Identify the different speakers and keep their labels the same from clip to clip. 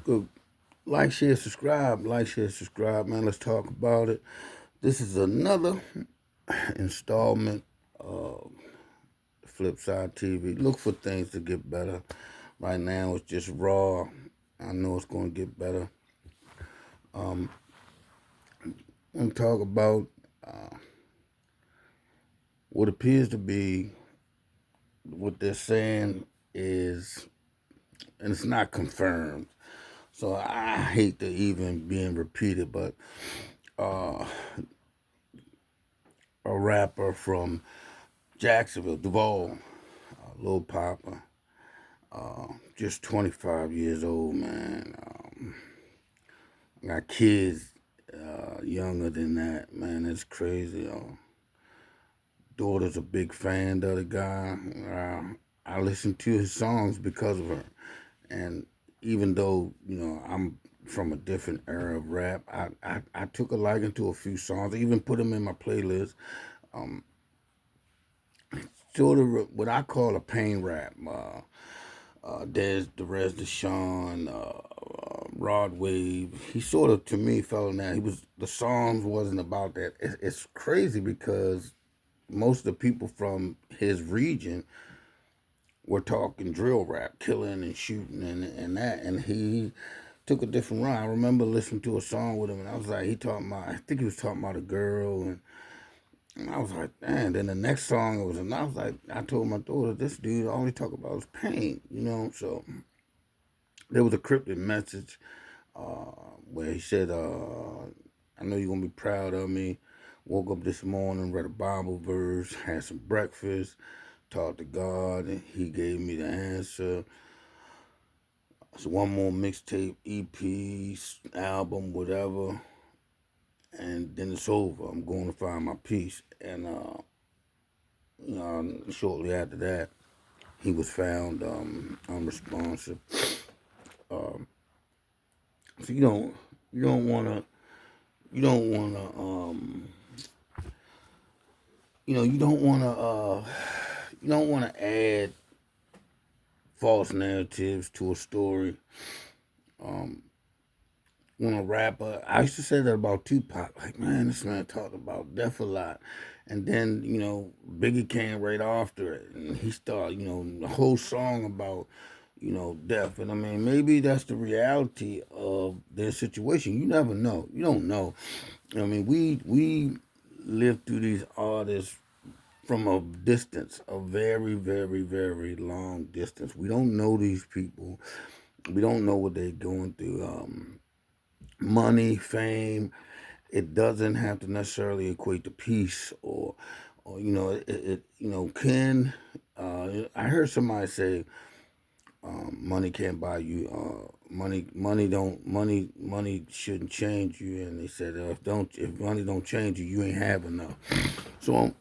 Speaker 1: Good. Like, share, subscribe. Like, share, subscribe, man. Let's talk about it. This is another installment of Flipside TV. Look for things to get better. Right now, it's just raw. I know it's going to get better. Um, I'm going to talk about what appears to be what they're saying is, and it's not confirmed. So I hate to even being repeated, but uh, a rapper from Jacksonville, Duval, Lil Papa, just 25 years old, man. Got kids younger than that, man. It's crazy. Daughter's a big fan of the guy. I listen to his songs because of her, and even though I'm from a different era of rap, I took a liking to a few songs. I even put them in my playlist. Um, Sort of what I call a pain rap. Dez, Derez Deshawn, Rod Wave. He sort of, to me, fell in that. He was the songs wasn't about that. It's crazy because most of the people from his region were talking drill rap, killing and shooting and that, and he took a different run. I remember listening to a song with him, and I was like, he talking about. I think he was talking about a girl, and I was like, man. Then the next song was, and I was like, I told my daughter, this dude all he talk about is pain, So there was a cryptic message where he said, I know you're going to be proud of me. Woke up this morning, read a Bible verse, had some breakfast, talked to God, and He gave me the answer. So one more mixtape, EP, album, whatever, and then it's over. I'm going to find my peace. And shortly after that, he was found unresponsive. Um, so you don't want to you don't want to you don't want to you don't want to add false narratives to a story. Um, when a rapper, I used to say that about Tupac. Like, man, this man talked about death a lot, and then Biggie came right after it, and he started the whole song about death. And I mean, maybe that's the reality of their situation. You never know. You don't know. I mean, we live through these artists from a distance, a very, very, very long distance. We don't know these people. We don't know what they're going through. Money, fame, it doesn't have to necessarily equate to peace or can. I heard somebody say, money can't buy you. Money shouldn't change you. And they said, if money don't change you, you ain't have enough. So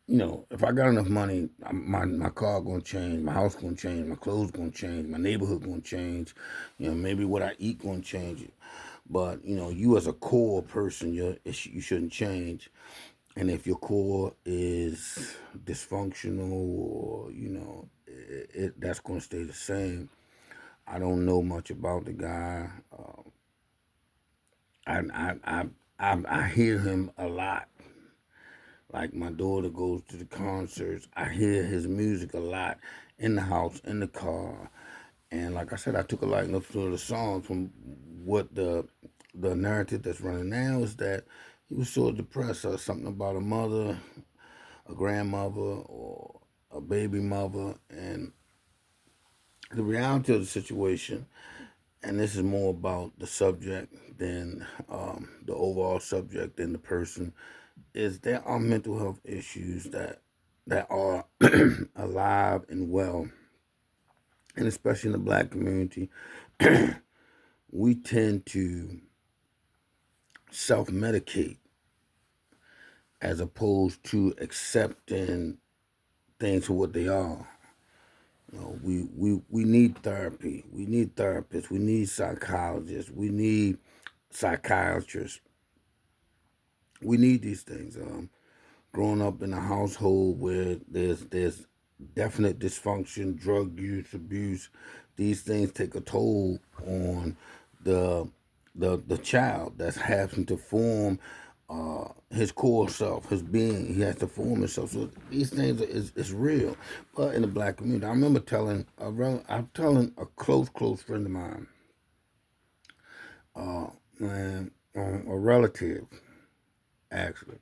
Speaker 1: if I got enough money, my car gonna change, my house gonna change, my clothes gonna change, my neighborhood gonna change. Maybe what I eat gonna change. But you as a core person, you shouldn't change. And if your core is dysfunctional, or that's gonna stay the same. I don't know much about the guy. I I I I hear him a lot. Like, my daughter goes to the concerts. I hear his music a lot in the house, in the car. And like I said, I took a liking to the songs. From what the narrative that's running now is that he was sort of depressed, or something about a mother, a grandmother, or a baby mother. And the reality of the situation, and this is more about the subject than the overall subject than the person, is there are mental health issues that are alive and well, and especially in the black community, we tend to self-medicate as opposed to accepting things for what they are. We need therapy. We need therapists. We need psychologists. We need psychiatrists. We need these things. Growing up in a household where there's definite dysfunction, drug use, abuse, these things take a toll on the the child that's having to form his core self, his being. He has to form himself. So these things is real. But in the black community, I remember I'm telling a close friend of mine, uh, man, a relative actually,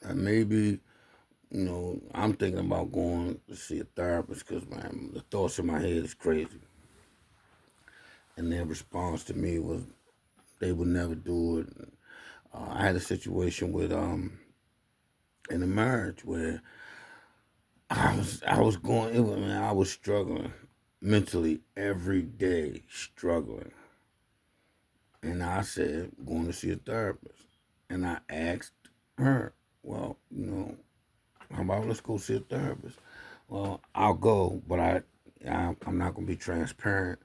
Speaker 1: that maybe I'm thinking about going to see a therapist because man, the thoughts in my head is crazy. And their response to me was they would never do it. I had a situation with in a marriage where I was going. It was, man, I was struggling mentally every day, struggling. And I said, going to see a therapist. And I asked her, well, how about let's go see a therapist? Well, I'll go, but I'm not gonna be transparent.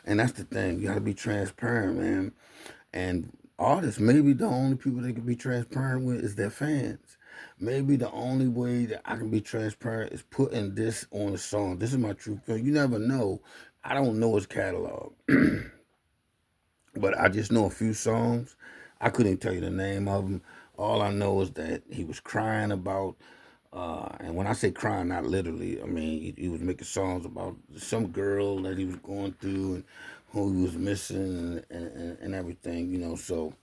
Speaker 1: And that's the thing. You gotta be transparent, man. And artists, maybe the only people they can be transparent with is their fans. Maybe the only way that I can be transparent is putting this on a song. This is my true feeling. You never know. I don't know his catalog, but I just know a few songs. I couldn't tell you the name of them. All I know is that he was crying about, and when I say crying, not literally, I mean he was making songs about some girl that he was going through and who he was missing and everything, So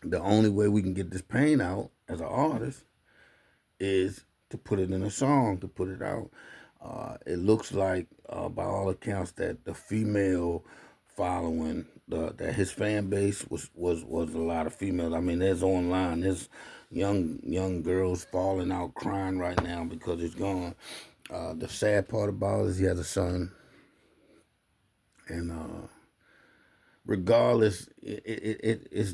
Speaker 1: the only way we can get this pain out as an artist is to put it in a song, to put it out. It looks like, by all accounts, that the female following, that his fan base was a lot of females. I mean, there's young girls falling out crying right now because it's gone. The sad part about it is he has a son, and regardless, it's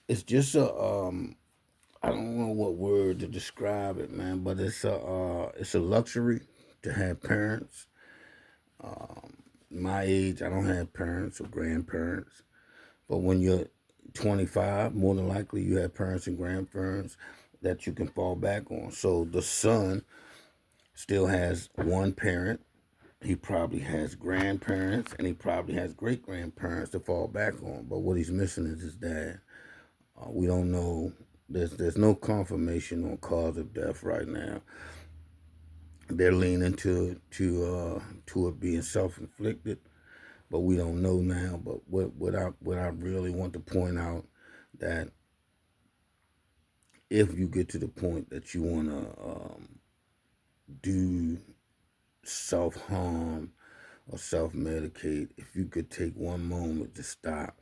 Speaker 1: it's just a I don't know what word to describe it, man, but it's a luxury to have parents. My age, I don't have parents or grandparents, but when you're 25, more than likely you have parents and grandparents that you can fall back on. So the son still has one parent. He probably has grandparents, and he probably has great grandparents to fall back on. But what he's missing is his dad. We don't know. There's no confirmation on cause of death right now. They're leaning to it being self inflicted, but we don't know now. But what I really want to point out, that if you get to the point that you want to do self harm or self medicate, if you could take one moment to stop,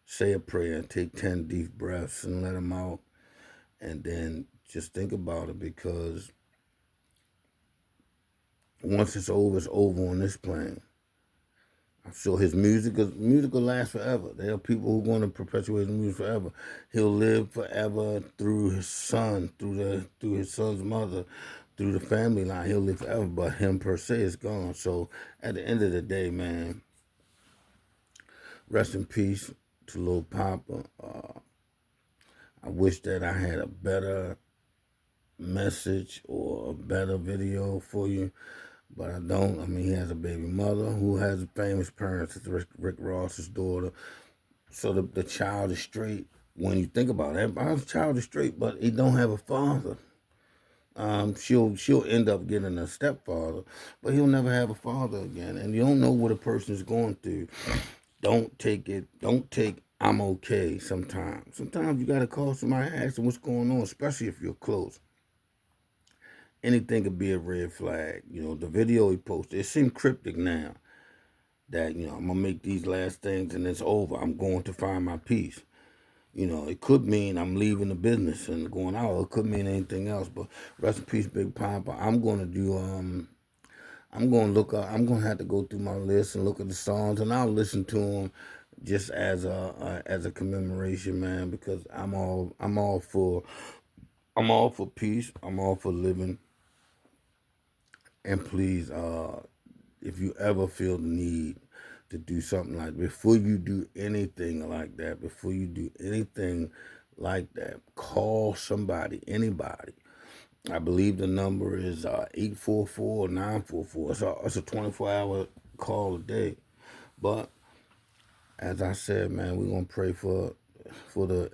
Speaker 1: say a prayer, take 10 deep breaths and let them out, and then just think about it, because once it's over on this plane. I'm sure his music will last forever. There are people who are going to perpetuate his music forever. He'll live forever through his son, through his son's mother, through the family line. He'll live forever, but him per se is gone. So at the end of the day, man, rest in peace to Lil Papa. I wish that I had a better message or a better video for you, but I don't. I mean, he has a baby mother who has famous parents. It's Rick Ross's daughter. So the child is straight. When you think about it, everybody's child is straight, but he don't have a father. She'll end up getting a stepfather, but he'll never have a father again. And you don't know what a person is going through. Don't take it. Don't take I'm okay. Sometimes you gotta call somebody and ask them what's going on, especially if you're close. Anything could be a red flag. The video he posted, it seemed cryptic now. That I'm gonna make these last things and it's over. I'm going to find my peace. It could mean I'm leaving the business and going out. It could mean anything else. But rest in peace, Big Papa. I'm gonna do. I'm gonna look up. I'm gonna have to go through my list and look at the songs, and I'll listen to them just as a commemoration, man. Because I'm all for peace. I'm all for living. And please, if you ever feel the need to do something like, before you do anything like that, call somebody, anybody, I believe the number is 844-944. It's a 24-hour call a day. But as I said, man, we're gonna pray for the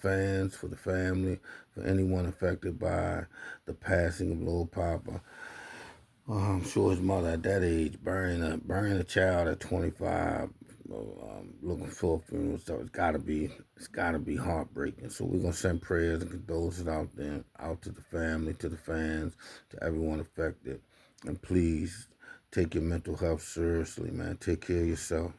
Speaker 1: fans, for the family, for anyone affected by the passing of Lil Papa. I'm sure his mother at that age, burying a child at 25, looking for a funeral stuff. It's gotta be heartbreaking. So we're gonna send prayers and condolences out there, out to the family, to the fans, to everyone affected, and please take your mental health seriously, man. Take care of yourself.